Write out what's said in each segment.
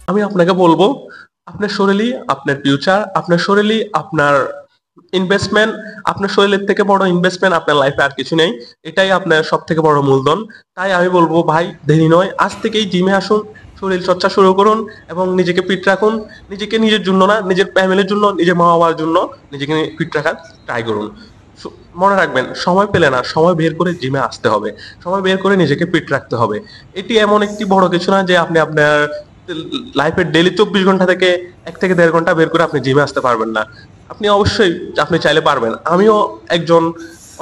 আমি আপনাকে বলবো, আপনার শরীরই আপনার ফিউচার, আপনার শরীরই আপনার ইনভেস্টমেন্ট। আপনার শরীরের থেকে বড় ইনভেস্টমেন্ট আপনার লাইফে আর কিছু নেই। এটাই আপনার সব থেকে বড় মূলধন। তাই আমি বলবো ভাই, দেরি নয়, আজ থেকেই জিমে আসুন, শরীর চর্চা শুরু করুন এবং নিজেকে ফিট রাখুন। নিজেকে নিজের জন্য না, নিজের ফ্যামিলির জন্য, নিজের মা বাবার জন্য নিজেকে ফিট রাখার ট্রাই করুন। মনে রাখবেন, সময় পেলে না, সময় বের করে জিমে আসতে হবে, সময় বের করে নিজেকে ফিট রাখতে হবে। এটি এমন একটি বড় কিছু না যে আপনি আপনার লাইফের ডেইলি 24 ঘন্টা থেকে 1 থেকে 1.5 ঘন্টা বের করে আপনি জিমে আসতে পারবেন না। আপনি অবশ্যই, আপনি চাইলে পারবেন। আমিও একজন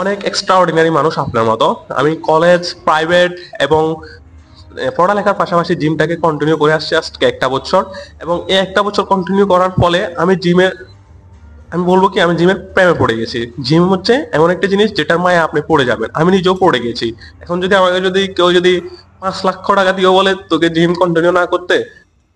অনেক এক্সট্রা অর্ডিনারি মানুষ আপনার মতো। আমি কলেজ, প্রাইভেট এবং পড়ালেখার পাশাপাশি জিমটাকে কন্টিনিউ করে আসছি আজকে 1টা বছর। এবং এই 1টা বছর কন্টিনিউ করার ফলে আমি বলবো কি, আমি জিমের প্রেমে পড়ে গেছি। জিম হচ্ছে এমন একটা জিনিস যেটার মায়া আপনি পড়ে যাবেন। আমি নিজেও পড়ে গেছি। এখন যদি আমাকে কেউ যদি 5 লাখ টাকা দিয়ে বলে তোকে জিম কন্টিনিউ না করতে,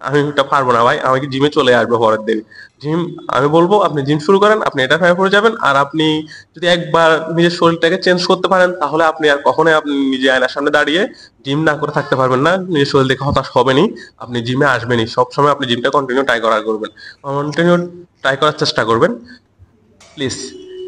আমি ওটা পারবো না ভাই, আমাকে জিমে চলে আসবে পরের দিন। জিম, আমি বলবো আপনি জিম শুরু করেন, আপনি এটা প্রেমে পড়ে যাবেন। আর আপনি যদি একবার নিজের শরীরটাকে চেঞ্জ করতে পারেন, তাহলে আপনি আর কখনোই আপনি নিজে আয়নার সামনে দাঁড়িয়ে জিম না করে থাকতে পারবেন না। নিজের শরীর দেখে হতাশ হবেনই, আপনি জিমে আসবেনই। সবসময় আপনি জিমটা কন্টিনিউ ট্রাই করার করবেন, কন্টিনিউ ট্রাই করার চেষ্টা করবেন। প্লিজ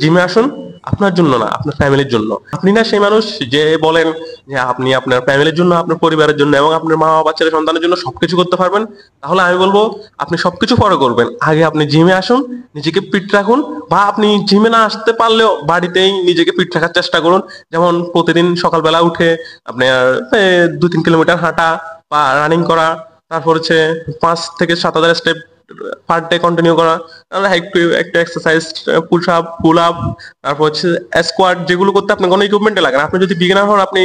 জিমে আসুন, আপনার জন্য না, আপনার ফ্যামিলির জন্য। আপনি না সেই মানুষ যে বলেন যে আপনি আপনার ফ্যামিলির জন্য, আপনার পরিবারের জন্য এবং আপনার মা বাবা, ছেলে সন্তানের জন্য সবকিছু করতে পারবেন। তাহলে আমি বলবো আপনি সবকিছু পরে করবেন, আগে আপনি জিমে আসুন, নিজেকে ফিট রাখুন। বা আপনি জিমে না আসতে পারলেও বাড়িতেই নিজেকে ফিট রাখার চেষ্টা করুন। যেমন প্রতিদিন সকালবেলা উঠে আপনার 2-3 কিলোমিটার হাঁটা বা রানিং করা, তারপর হচ্ছে 5 থেকে 7 হাজার স্টেপ পার ডে কন্টিনিউ করা। তাহলে একটু একটা exercise, push up, pull up, তারপর হচ্ছে স্কোয়াট, যেগুলো করতে আপনার কোনো ইকুইপমেন্ট লাগে না। আপনি যদি বিগিনার হন, আপনি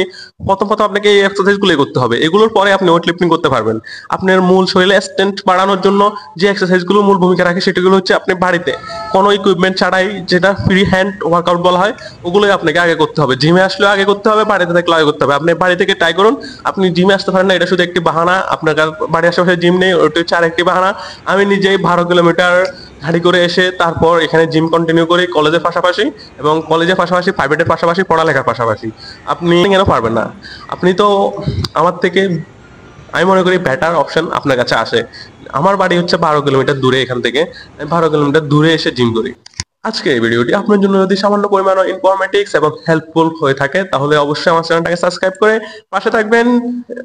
প্রথম প্রথম আপনাকে এই এক্সারসাইজ গুলো করতে হবে। এগুলোর পরে আপনি ওয়েট লিফটিং করতে পারবেন। আপনার মূল শরীরে স্ট্রেংথ বাড়ানোর জন্য যে এক্সারসাইজ গুলো মূল ভূমিকা রাখে, সেটাগুলো হচ্ছে আপনি বাড়িতে কোনো ইকুইপমেন্ট ছাড়াই, যেটা ফ্রি হ্যান্ড ওয়ার্কআউট বলা হয়, ওগুলোই আপনাকে আগে করতে হবে। জিমে আসলেও আগে করতে হবে, বাড়িতে থাকলেও আগে করতে হবে। আপনি বাড়ি থেকে ট্রাই করুন। আপনি জিমে আসতে পারেন না, এটা শুধু একটি বাহানা। আপনার বাড়ির আশেপাশে জিম নেই, ওটা হচ্ছে আরেকটি বাহানা। আমি নিজেই 12 কিলোমিটার গাড়ি করে এসে তারপর এখানে জিম কন্টিনিউ করি, কলেজের পাশাপাশি, এবং কলেজের পাশাপাশি প্রাইভেটের পাশাপাশি পড়ালেখার পাশাপাশি। আপনি কেন পারবেন না? আপনি তো আমার থেকে, আমি মনে করি বেটার অপশন আপনার কাছে আসে। আমার বাড়ি হচ্ছে 12 কিলোমিটার দূরে এখান থেকে। আমি 12 কিলোমিটার দূরে এসে জিম করি। আজকে এই ভিডিওটি আপনার জন্য যদি সামান্য পরিমাণ ইনফরমেটিভস এবং হেল্পফুল হয়ে থাকে, তাহলে অবশ্যই আমার চ্যানেলটাকে সাবস্ক্রাইব করে পাশে থাকবেন।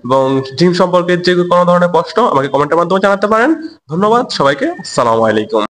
এবং জিম সম্পর্কে যে কোনো ধরনের প্রশ্ন আমাকে কমেন্টের মাধ্যমে জানাতে পারেন। ধন্যবাদ সবাইকে। আসসালামু আলাইকুম।